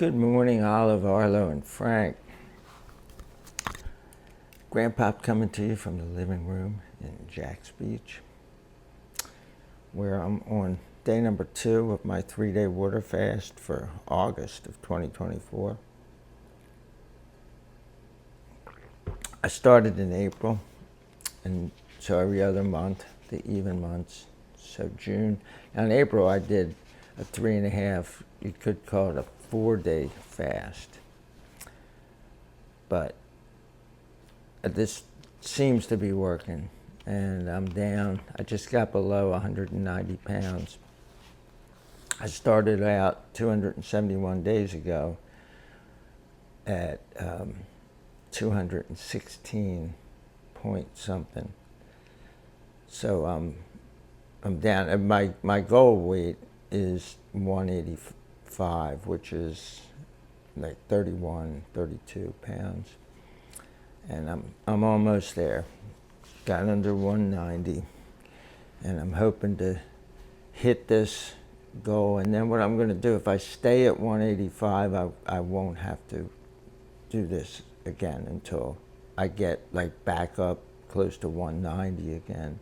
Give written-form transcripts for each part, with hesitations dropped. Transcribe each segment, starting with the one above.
Good morning, Olive, Arlo, and Frank. Grandpa coming to you from the living room in Jack's Beach, where I'm on day number 2 of my 3-day water fast for August of 2024. I started in April, and so every other month, the even months, so June. Now in April I did a 3.5, you could call it a 4-day fast. But this seems to be working, and I'm down. I just got below 190 pounds. I started out 271 days ago at 216 point something. So I'm down. And my goal weight is 185, which is like 31, 32 pounds. And I'm almost there. Got under 190, and I'm hoping to hit this goal. And then what I'm going to do, if I stay at 185, I won't have to do this again until I get like back up close to 190 again,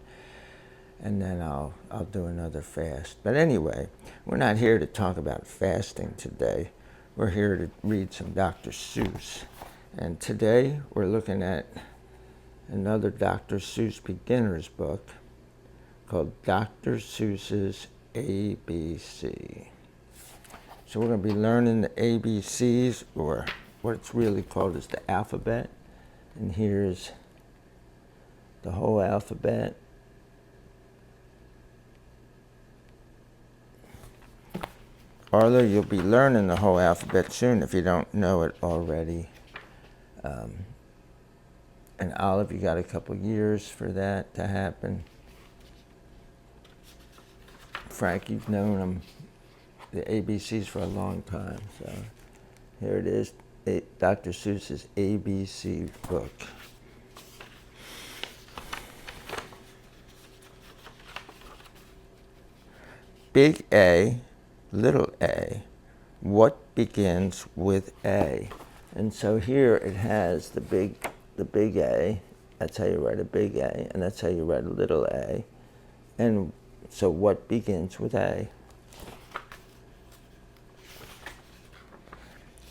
and then I'll do another fast. But anyway, we're not here to talk about fasting today. We're here to read some Dr. Seuss. And today we're looking at another Dr. Seuss beginner's book called Dr. Seuss's ABC. So we're going to be learning the ABCs, or what it's really called is the alphabet. And here's the whole alphabet. Arlo, you'll be learning the whole alphabet soon if you don't know it already. And Olive, you got a couple years for that to happen. Frank, you've known them, the ABCs, for a long time. So here it is, Dr. Seuss's ABC book. Big A, little a, what begins with A? And so here it has the big A. That's how you write a big A, and that's how you write a little a. And so what begins with A?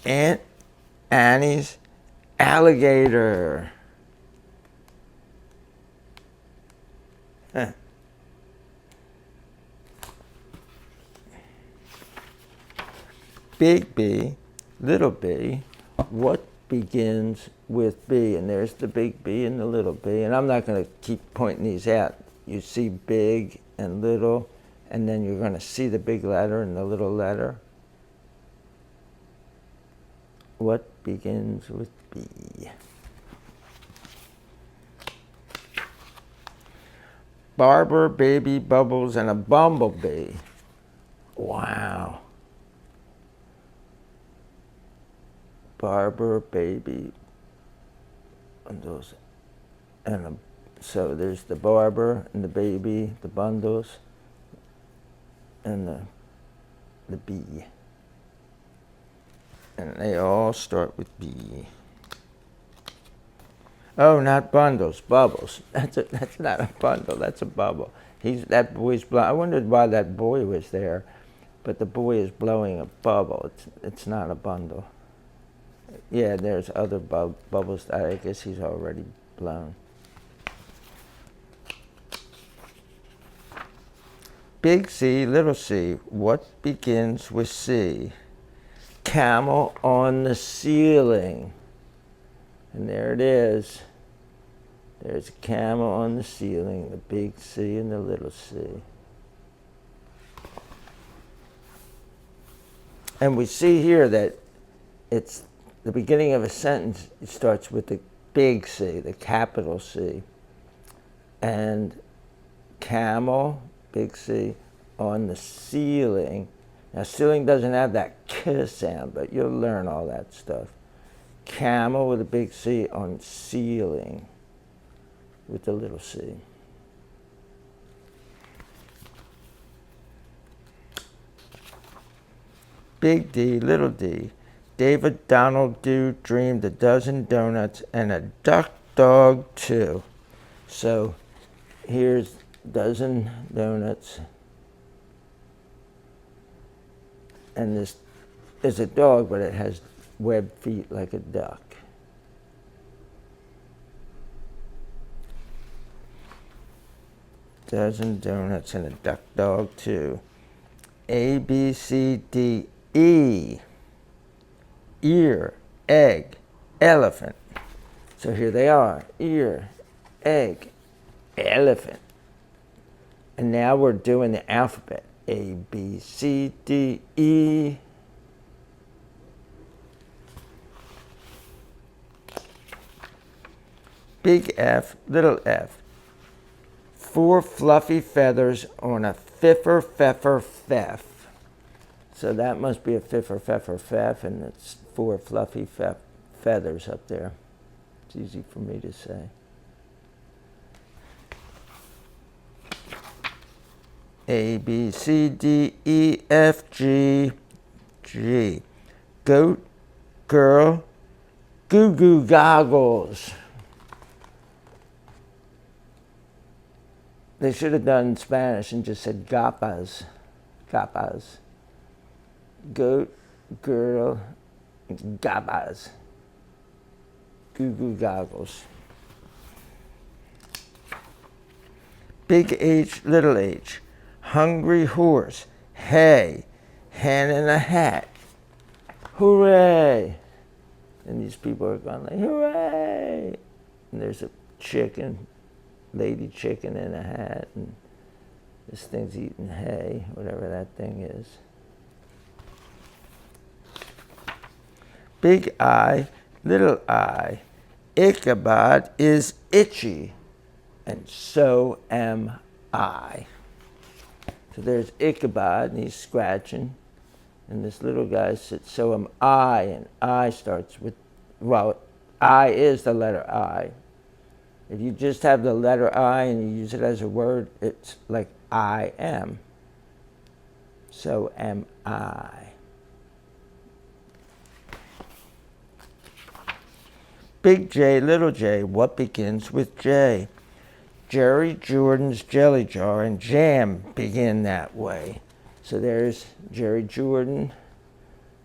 Aunt Annie's alligator. Huh. Big B, little b, what begins with B? And there's the big B and the little b. And I'm not going to keep pointing these out. You see big and little, and then you're going to see the big letter and the little letter. What begins with B? Barber, baby, bubbles, and a bumblebee. Wow. Barber, baby, bundles, and so there's the barber and the baby, the bundles, and the bee, and they all start with B. Oh, not bundles, bubbles. That's not a bundle. That's a bubble. That boy's blowing. I wondered why that boy was there, but the boy is blowing a bubble. It's not a bundle. Yeah, there's other bubbles. I guess he's already blown. Big C, little c. What begins with C? Camel on the ceiling. And there it is. There's a camel on the ceiling, the big C and the little c. And we see here that it's the beginning of a sentence. It starts with the big C, the capital C, and camel, big C, on the ceiling. Now, ceiling doesn't have that k sound, but you'll learn all that stuff. Camel with a big C on ceiling with the little c. Big D, little d. David Donald Do dreamed a dozen donuts and a duck dog too. So here's a dozen donuts. And this is a dog, but it has webbed feet like a duck. Dozen donuts and a duck dog too. A, B, C, D, E. Ear, egg, elephant. So here they are. Ear, egg, elephant. And now we're doing the alphabet. A, B, C, D, E. Big F, little f. 4 fluffy feathers on a fiffer, pfeffer, pfeff. So that must be a fiffer, pfeffer, pfeff, and it's 4 fluffy feathers up there. It's easy for me to say. A, B, C, D, E, F, G, G. Goat, girl, goo goo goggles. They should have done Spanish and just said gapas, gapas. Goat, girl, gapas. Goo goo goggles. Big H, little h. Hungry horse, hay, hen in a hat. Hooray! And these people are going like, hooray! And there's a chicken, lady chicken in a hat, and this thing's eating hay, whatever that thing is. Big I, little I. Ichabod is itchy, and so am I. So there's Ichabod, and he's scratching. And this little guy said, so am I, and I starts with, well, I is the letter I. If you just have the letter I and you use it as a word, it's like I am. So am I. Big J, little j, what begins with J? Jerry Jordan's jelly jar and jam begin that way. So there's Jerry Jordan,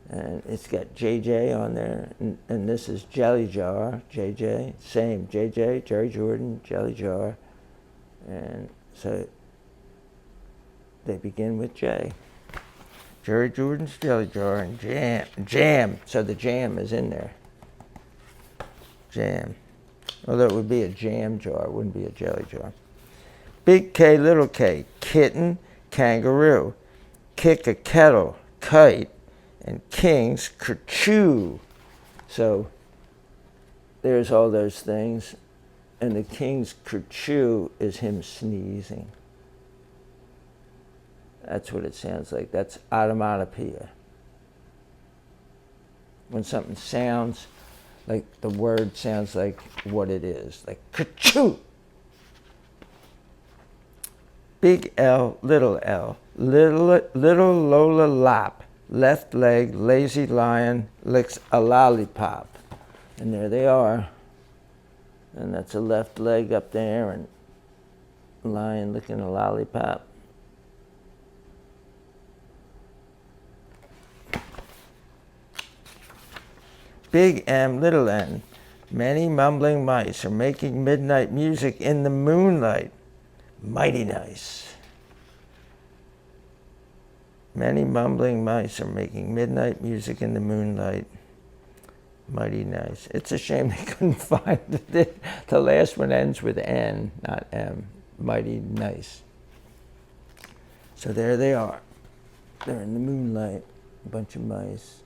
and it's got JJ on there, and this is jelly jar, JJ, same, JJ, Jerry Jordan, jelly jar, and so they begin with J. Jerry Jordan's jelly jar and jam, so the jam is in there. Jam. Although it would be a jam jar, it wouldn't be a jelly jar. Big K, little k, kitten, kangaroo. Kick a kettle, kite, and king's kerchoo. So there's all those things, and the king's kerchoo is him sneezing. That's what it sounds like. That's automatopoeia. When something sounds like the word sounds like what it is, like kerchoo. Big L, little little Lola lop, left leg, lazy lion, licks a lollipop. And there they are. And that's a left leg up there, and lion licking a lollipop. Big M, little n. Many mumbling mice are making midnight music in the moonlight. Mighty nice. Many mumbling mice are making midnight music in the moonlight. Mighty nice. It's a shame they couldn't find it. The last one ends with N, not M. Mighty nice. So there they are. They're in the moonlight, a bunch of mice.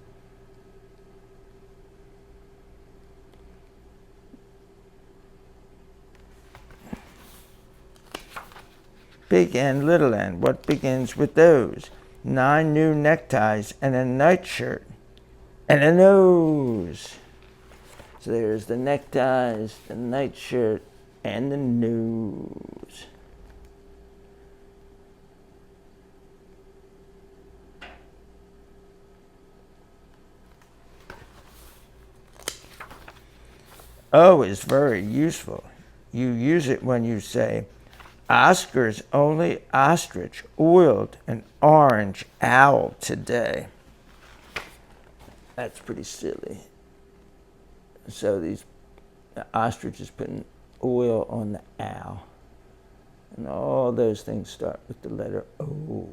Big N, little n, what begins with those? 9 new neckties and a nightshirt and a nose. So there's the neckties, the nightshirt, and the nose. O is very useful. You use it when you say, Oscar's only ostrich oiled an orange owl today. That's pretty silly. So the ostrich is putting oil on the owl. And all those things start with the letter O.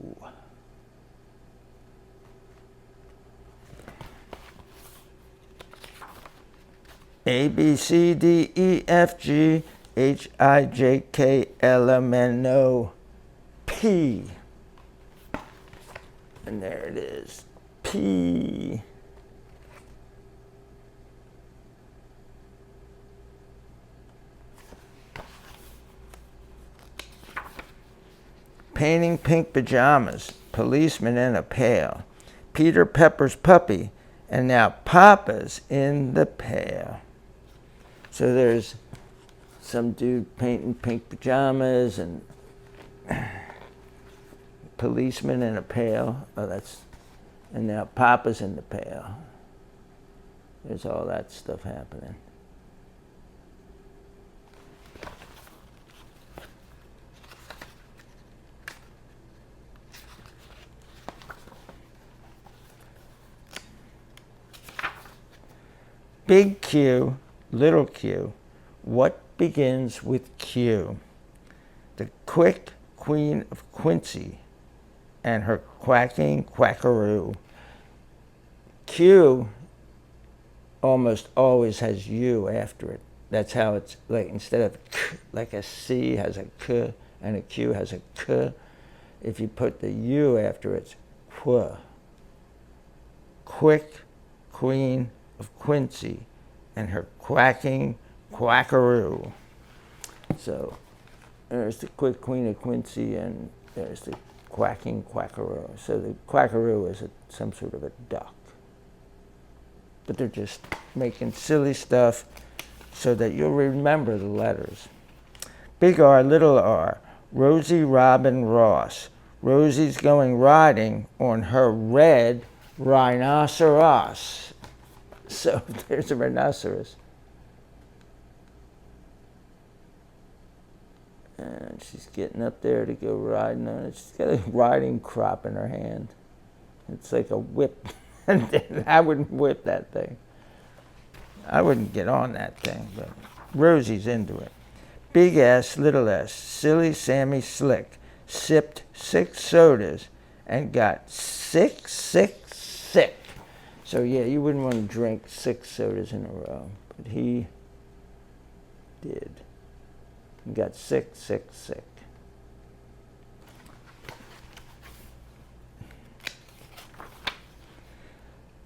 A, B, C, D, E, F, G, H, I, J, K, L, M, N, O, P. And there it is, P. Painting pink pajamas, policeman in a pail, Peter Pepper's puppy, and now Papa's in the pail. So there's some dude painting pink pajamas and policeman in a pail. Oh, and now Papa's in the pail. There's all that stuff happening. Big Q, little q, what begins with Q? The quick Queen of Quincy and her quacking quackaroo. Q almost always has U after it. That's how it's like, instead of k, like a C has a k and a Q has a k, if you put the U after it's qu. Quick Queen of Quincy and her quacking quackaroo. So there's the quick Queen of Quincy and there's the quacking quackaroo. So the quackaroo is some sort of a duck. But they're just making silly stuff so that you'll remember the letters. Big R, little r, Rosie Robin Ross. Rosie's going riding on her red rhinoceros. So there's a rhinoceros. And she's getting up there to go riding on it. She's got a riding crop in her hand. It's like a whip. And I wouldn't whip that thing. I wouldn't get on that thing, but Rosie's into it. Big S, little s, silly Sammy Slick sipped 6 sodas and got sick. So yeah, you wouldn't want to drink 6 sodas in a row, but he did. He got sick.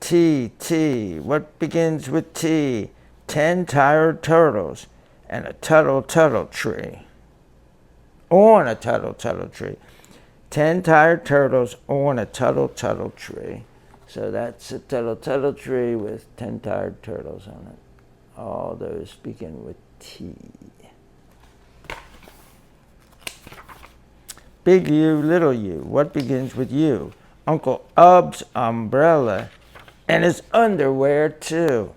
T, what begins with T? 10 tired turtles and a tuttle tree. On a tuttle tree. 10 tired turtles on a tuttle tree. So that's a tuttle tree with 10 tired turtles on it. All those begin with T. Big U, little u, what begins with U? Uncle Ub's umbrella and his underwear too.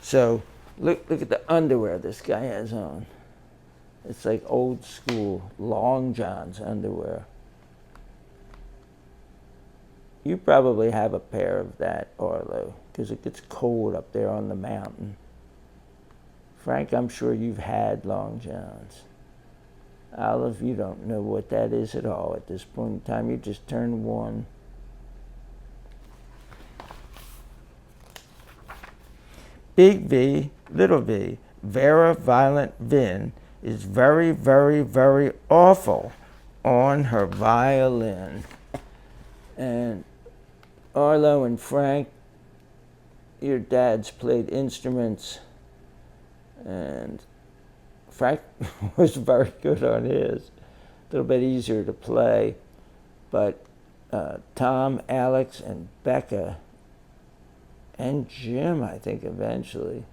So look at the underwear this guy has on. It's like old school long johns underwear. You probably have a pair of that, Arlo, because it gets cold up there on the mountain. Frank, I'm sure you've had long johns. Olive, you don't know what that is at all at this point in time. You just turned 1. Big V, little v, Vera Violent Vin is very, very, very awful on her violin. And Arlo and Frank, your dads played instruments, and Frank was very good on his. A little bit easier to play, but Tom, Alex, and Becca, and Jim, I think eventually,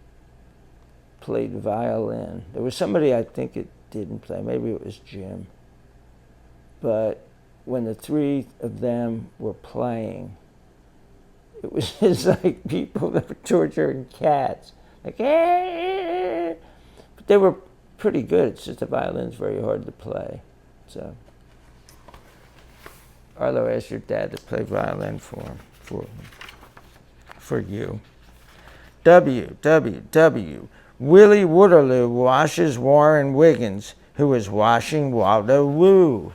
played violin. There was somebody I think it didn't play. Maybe it was Jim. But when the 3 of them were playing, it was just like people that were torturing cats. Like, hey! they were pretty good. It's just the violin's very hard to play. So Arlo, ask your dad to play violin for you. W. Willie Waterloo washes Warren Wiggins, who was washing Waldo Woo.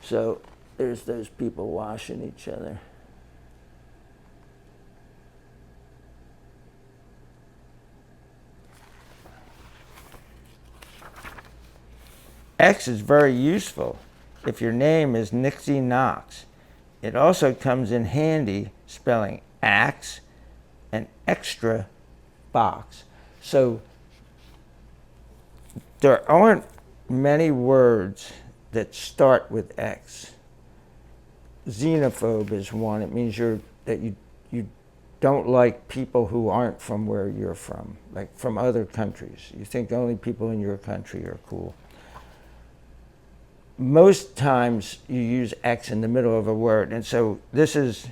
So there's those people washing each other. X is very useful if your name is Nixie Knox. It also comes in handy spelling axe and extra box. So there aren't many words that start with X. Xenophobe is one. It means that you don't like people who aren't from where you're from, like from other countries. You think only people in your country are cool. Most times you use X in the middle of a word, and so this is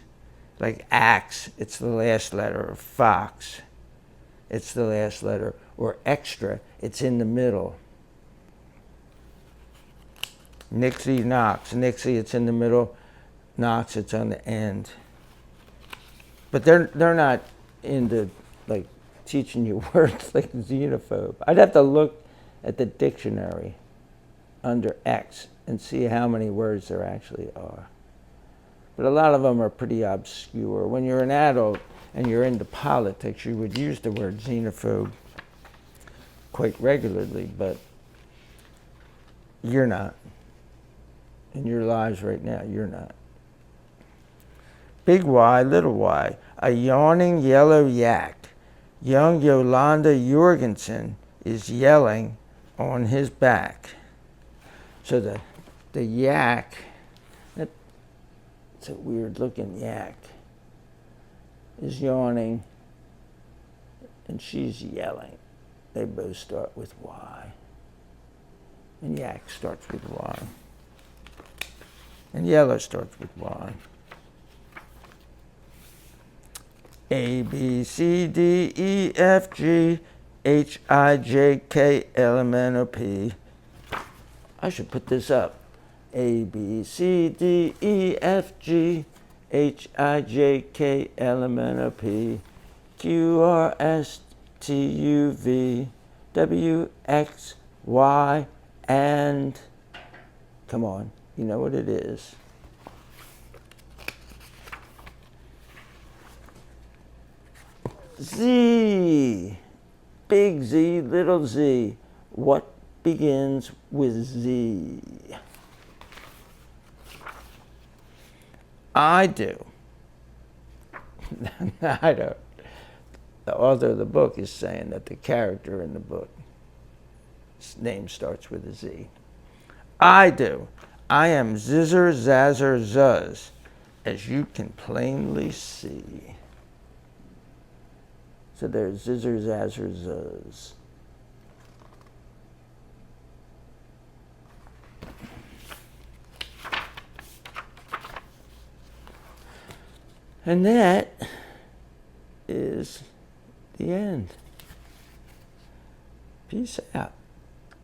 like axe, it's the last letter, or fox, it's the last letter, or extra, it's in the middle. Nixie Knox, Nixie, it's in the middle, Knox, it's on the end. But they're not into like teaching you words like xenophobe. I'd have to look at the dictionary under X and see how many words there actually are. But a lot of them are pretty obscure. When you're an adult and you're into politics, you would use the word xenophobe quite regularly, but you're not. In your lives right now, you're not. Big Y, little y, a yawning yellow yak. Young Yolanda Jorgensen is yelling on his back. So the yak, it's a weird looking yak, is yawning and she's yelling. They both start with Y. And yak starts with Y. And yellow starts with Y. A, B, C, D, E, F, G, H, I, J, K, L, M, N, O, P. I should put this up. A, B, C, D, E, F, G, H, I, J, K, L, M, N, O, P, Q, R, S, T, U, V, W, X, Y, and, come on, you know what it is. Z, big Z, little z. What begins with Z? I do. I don't. The author of the book is saying that the character in the book, his name starts with a Z. I do. I am zizzer, zazzer, zuzz, as you can plainly see. So there's zizzer, zazzer, zuzz. And that is the end. Peace out.